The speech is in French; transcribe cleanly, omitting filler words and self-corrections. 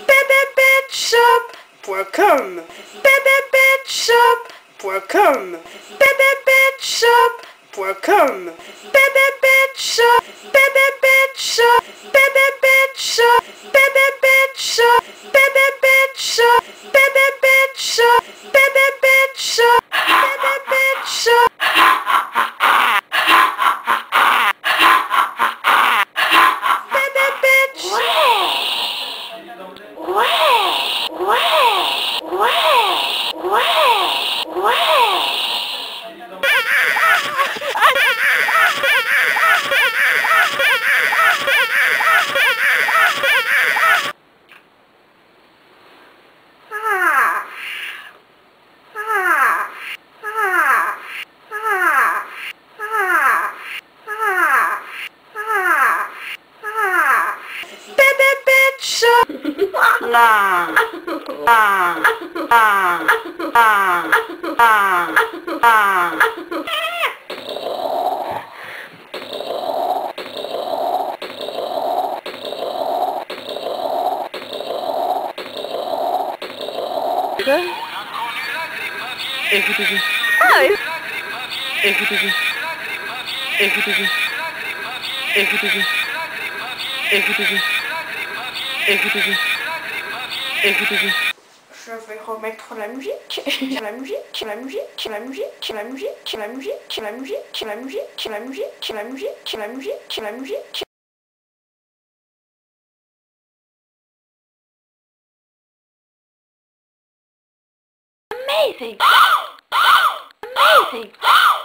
bbpetshop.com bbpetshop.com bbpetshop.com bbpetshop bbpetshop bbpetshop bbpetshop bbpetshop bbpetshop bbpetshop bbpetshop. Écoutez-y. Ah oui. Écoutez-y. Écoutez-y. Écoutez-y. Écoutez-y. Écoutez-y. Écoutez-y. Je vais remettre la musique, la musique, la musique, la musique, la musique, la musique, la musique, la musique, la musique, la musique, la musique, la musique. Amazing! Amazing!